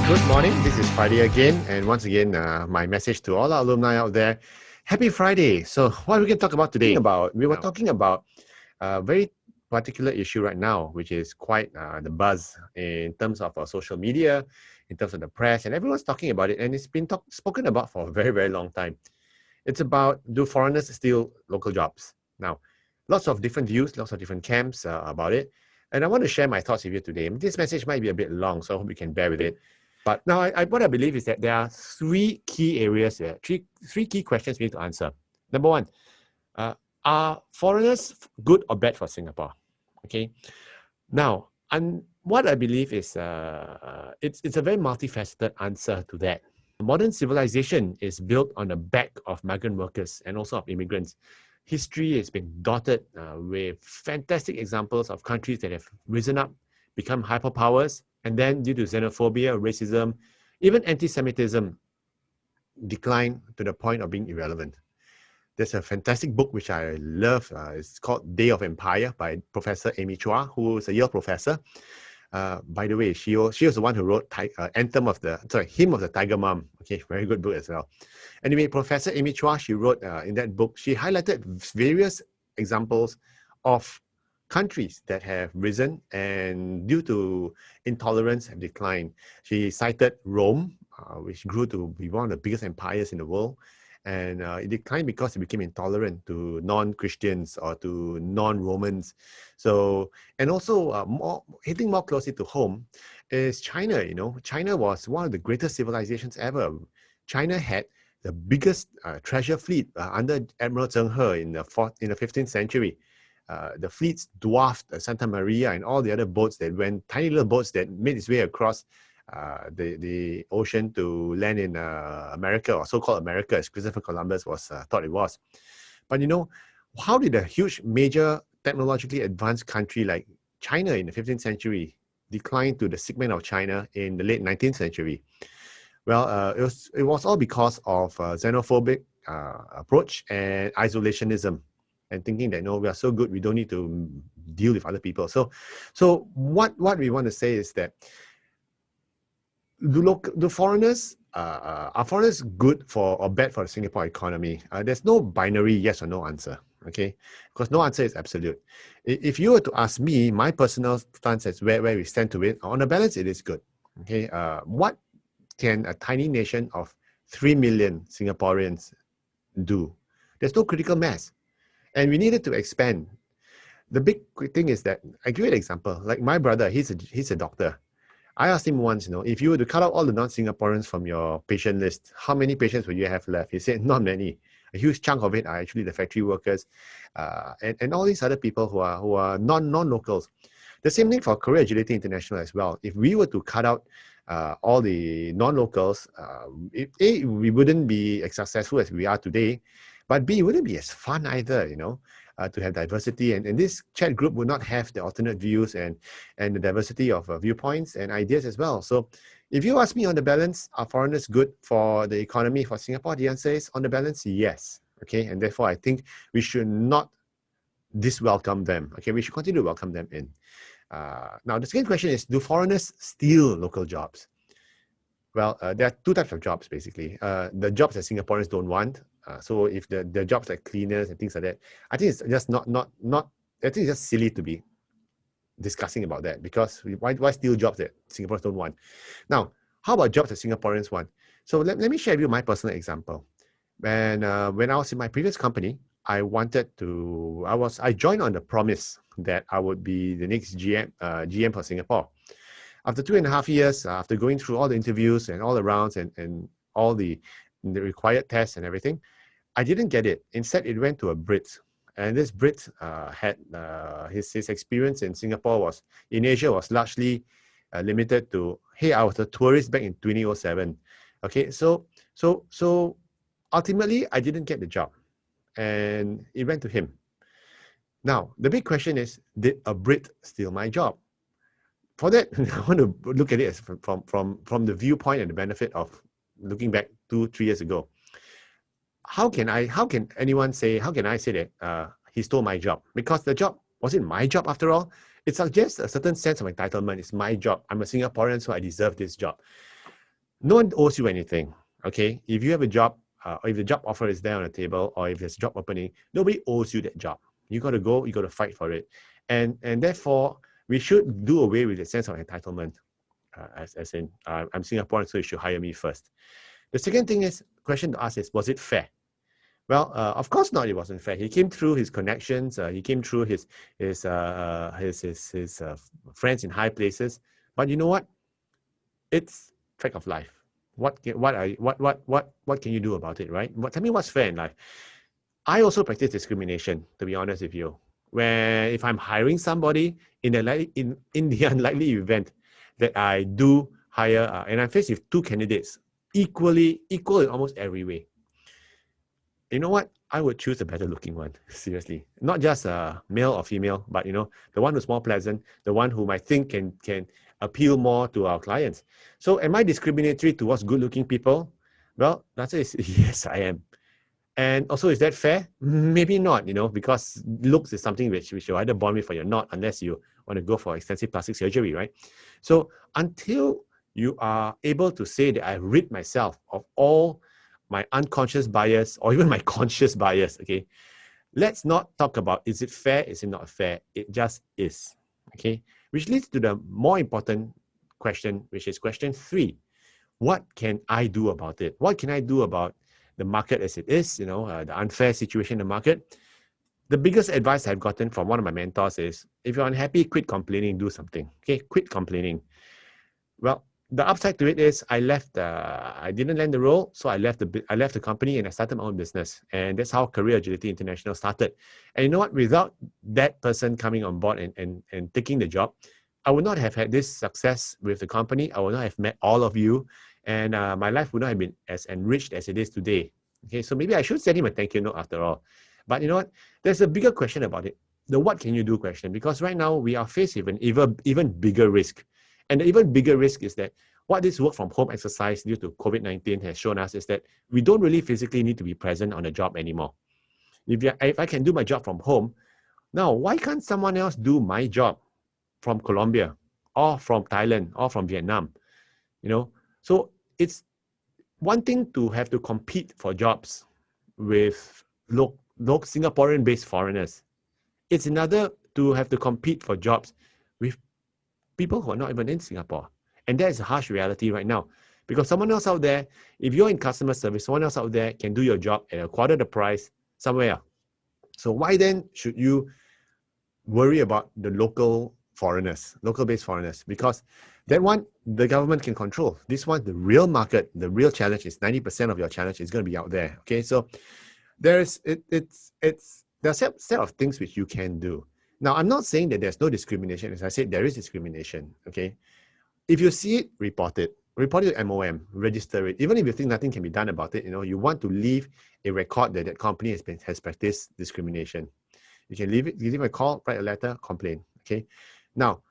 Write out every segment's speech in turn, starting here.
Good morning. This is Friday again. And once again, my message to all our alumni out there, happy Friday. So what we can talk about today? We were talking about a very particular issue right now, which is quite the buzz in terms of social media, in terms of the press, and everyone's talking about it. And it's been spoken about for a very, very long time. It's about, do foreigners steal local jobs? Now, lots of different views, lots of different camps about it. And I want to share my thoughts with you today. This message might be a bit long, so I hope you can bear with it. But now, what I believe is that there are three key areas here, three key questions we need to answer. Number one, are foreigners good or bad for Singapore? Okay. Now, and what I believe is it's a very multifaceted answer to that. Modern civilization is built on the back of migrant workers and also of immigrants. History has been dotted with fantastic examples of countries that have risen up, become hyperpowers, and then due to xenophobia, racism, even anti-Semitism, decline to the point of being irrelevant. There's a fantastic book which I love. It's called Day of Empire by Professor Amy Chua, who is a Yale professor. By the way, she was the one who wrote Hymn of the Tiger Mom. Okay, very good book as well. Anyway, Professor Amy Chua, she wrote in that book, she highlighted various examples of countries that have risen and due to intolerance have declined. She cited Rome, which grew to be one of the biggest empires in the world. And it declined because it became intolerant to non-Christians or to non-Romans. So, and also hitting more closely to home is China. You know, China was one of the greatest civilizations ever. China had the biggest treasure fleet under Admiral Zheng He in the 15th century. The fleets dwarfed Santa Maria and all the other boats that went, tiny little boats that made its way across the ocean to land in America, or so-called America, as Christopher Columbus was thought it was. But you know, how did a huge, major, technologically advanced country like China in the 15th century decline to the segment of China in the late 19th century? Well, it was all because of xenophobic approach and isolationism, and thinking that, no, we are so good, we don't need to deal with other people. So what we want to say is that are foreigners good for or bad for the Singapore economy? There's no binary yes or no answer, okay? Because no answer is absolute. If you were to ask me, my personal stance is where we stand to it, on the balance, it is good, okay? What can a tiny nation of 3 million Singaporeans do? There's no critical mass. And we needed to expand. The big thing is that, I give you an example, like my brother, he's a doctor. I asked him once, if you were to cut out all the non-Singaporeans from your patient list, how many patients would you have left? He said, not many. A huge chunk of it are actually the factory workers and all these other people who are non-locals. The same thing for Career Agility International as well. If we were to cut out all the non-locals, A, we wouldn't be as successful as we are today, but B, it wouldn't be as fun either, to have diversity. And this chat group would not have the alternate views and the diversity of viewpoints and ideas as well. So if you ask me, on the balance, are foreigners good for the economy for Singapore? The answer is, on the balance, yes. Okay, and therefore I think we should not diswelcome them. Okay, we should continue to welcome them in. Now, the second question is, do foreigners steal local jobs? Well, there are two types of jobs, basically. The jobs that Singaporeans don't want. So if the jobs like cleaners and things like that, I think it's just not, I think it's just silly to be discussing about that, because why steal jobs that Singaporeans don't want? Now, how about jobs that Singaporeans want? So let me share with you my personal example. When I was in my previous company, I joined on the promise that I would be the next GM for Singapore. After 2.5 years, after going through all the interviews and all the rounds and all the required tests and everything, I didn't get it. Instead, it went to a Brit. And this Brit had his experience in Asia was largely limited to, hey, I was a tourist back in 2007. Okay, so ultimately, I didn't get the job, and it went to him. Now, the big question is, did a Brit steal my job? For that, I want to look at it as from the viewpoint and the benefit of looking back 2-3 years ago. How can I say that he stole my job? Because the job wasn't my job after all. It suggests a certain sense of entitlement. It's my job. I'm a Singaporean, so I deserve this job. No one owes you anything, okay? If you have a job, or if the job offer is there on the table, or if there's a job opening, nobody owes you that job. You got to go, you got to fight for it. And therefore, we should do away with the sense of entitlement, as in, I'm Singaporean, so you should hire me first. The second question to ask is, was it fair? Well, of course not. It wasn't fair. He came through his connections. He came through his friends in high places. But you know what? It's fact of life. What can you do about it, right? Tell me what's fair in life. I also practice discrimination, to be honest with you. Where if I'm hiring somebody in the unlikely event that I do hire, and I'm faced with two candidates equal in almost every way, you know what? I would choose a better looking one, seriously. Not just male or female, but the one who's more pleasant, the one whom I think can appeal more to our clients. So am I discriminatory towards good looking people? Well, the answer is yes, I am. And also, is that fair? Maybe not, because looks is something which you're either born with or you're not, unless you want to go for extensive plastic surgery, right? So until you are able to say that I rid myself of all my unconscious bias or even my conscious bias, okay, let's not talk about is it fair, is it not fair? It just is, okay? Which leads to the more important question, which is question 3. What can I do about it? What can I do about the market as it is, the unfair situation in the market? The biggest advice I've gotten from one of my mentors is, if you're unhappy, quit complaining, do something, okay? Quit complaining. Well, the upside to it is I didn't land the role, so I left the company and I started my own business. And that's how Career Agility International started. And you know what? Without that person coming on board and taking the job, I would not have had this success with the company. I would not have met all of you. And my life would not have been as enriched as it is today. Okay, so maybe I should send him a thank you note after all. But you know what? There's a bigger question about it. The what can you do question. Because right now we are faced with an even bigger risk. And the even bigger risk is that what this work from home exercise due to COVID-19 has shown us is that we don't really physically need to be present on the job anymore. If I can do my job from home, now why can't someone else do my job from Colombia or from Thailand or from Vietnam? So it's one thing to have to compete for jobs with Singaporean-based foreigners. It's another to have to compete for jobs with people who are not even in Singapore. And that is a harsh reality right now. Because someone else out there, if you're in customer service, someone else out there can do your job at a quarter the price somewhere. So why then should you worry about the local-based foreigners? Because that one, the government can control. This one, the real market, the real challenge is 90% of your challenge is going to be out there. Okay, so there's a set of things which you can do. Now, I'm not saying that there's no discrimination. As I said, there is discrimination, okay? If you see it, report it. Report it to MOM, register it. Even if you think nothing can be done about it, you want to leave a record that that company has practiced discrimination. You can leave it, give them a call, write a letter, complain, okay? Now,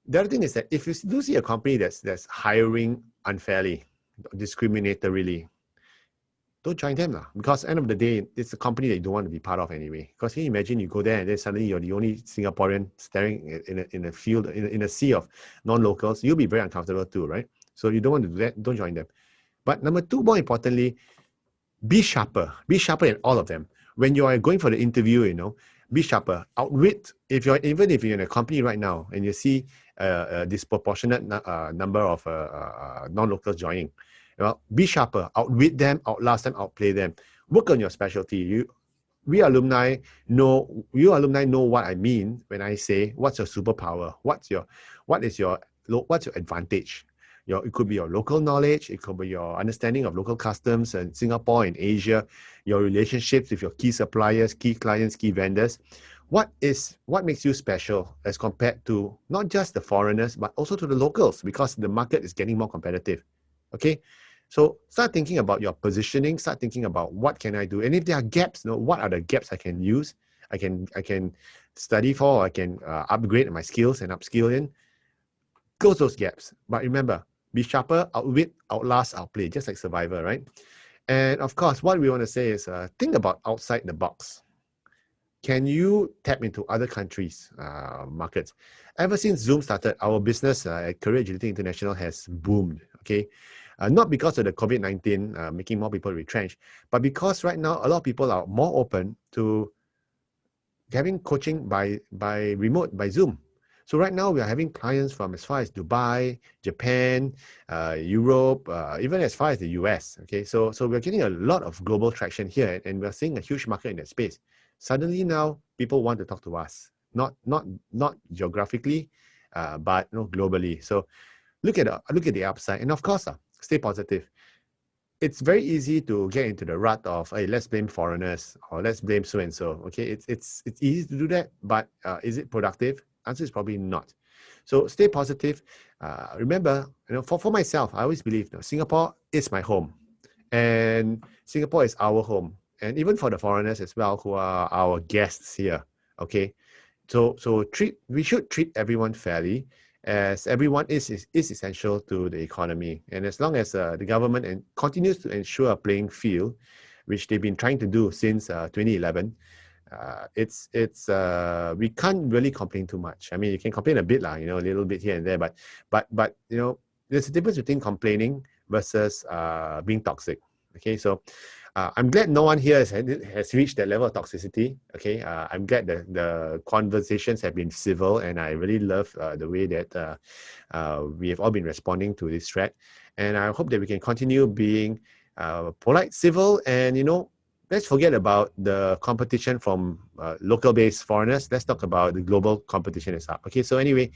the other thing is that if you do see a company that's hiring unfairly, discriminatorily, don't join them, because at the end of the day, it's a company that you don't want to be part of anyway. Because can you imagine you go there and then suddenly you're the only Singaporean staring in a field, in a sea of non-locals, you'll be very uncomfortable too, right? So you don't want to do that, don't join them. But number 2, more importantly, be sharper. Be sharper in all of them. When you are going for the interview, be sharper. Outwit, even if you're in a company right now and you see a disproportionate number of non-locals joining, be sharper, outwit them, outlast them, outplay them. Work on your specialty. You alumni know what I mean when I say what's your superpower, what's your advantage. It could be your local knowledge, it could be your understanding of local customs in Singapore and Asia, your relationships with your key suppliers, key clients, key vendors. What makes you special as compared to not just the foreigners, but also to the locals, because the market is getting more competitive. Okay? So start thinking about your positioning, start thinking about what can I do? And if there are gaps, what are the gaps I can use? I can study for, I can upgrade my skills and upskill in. Close those gaps. But remember, be sharper, outwit, outlast, outplay, just like Survivor, right? And of course, what we want to say is think about outside the box. Can you tap into other countries' markets? Ever since Zoom started, our business at Career Agility International has boomed, okay? Not because of the COVID-19 making more people retrenched, but because right now a lot of people are more open to having coaching by remote, by Zoom. So right now we are having clients from as far as Dubai, Japan, Europe, even as far as the US. Okay, so we're getting a lot of global traction here, and we're seeing a huge market in that space. Suddenly now people want to talk to us, not geographically, but globally. So look at the upside, and of course, stay positive. It's very easy to get into the rut of, hey, let's blame foreigners or let's blame so and so. Okay, it's easy to do that, but is it productive? Answer is probably not. So stay positive. Remember, for myself, I always believe Singapore is my home, and Singapore is our home, and even for the foreigners as well who are our guests here. Okay, so we should treat everyone fairly, as everyone is essential to the economy. And as long as the government continues to ensure a playing field, which they've been trying to do since 2011, we can't really complain too much. I mean, you can complain a bit, a little bit here and there, but there's a difference between complaining versus being toxic. Okay, so I'm glad no one here has reached that level of toxicity. Okay, I'm glad the conversations have been civil, and I really love the way that we have all been responding to this thread. And I hope that we can continue being polite, civil, and let's forget about the competition from local-based foreigners. Let's talk about the global competition is up. Okay, so anyway,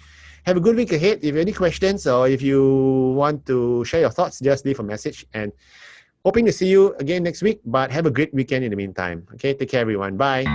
have a good week ahead. If you have any questions or if you want to share your thoughts, just leave a message. And hoping to see you again next week, but have a great weekend in the meantime. Okay, take care, everyone. Bye.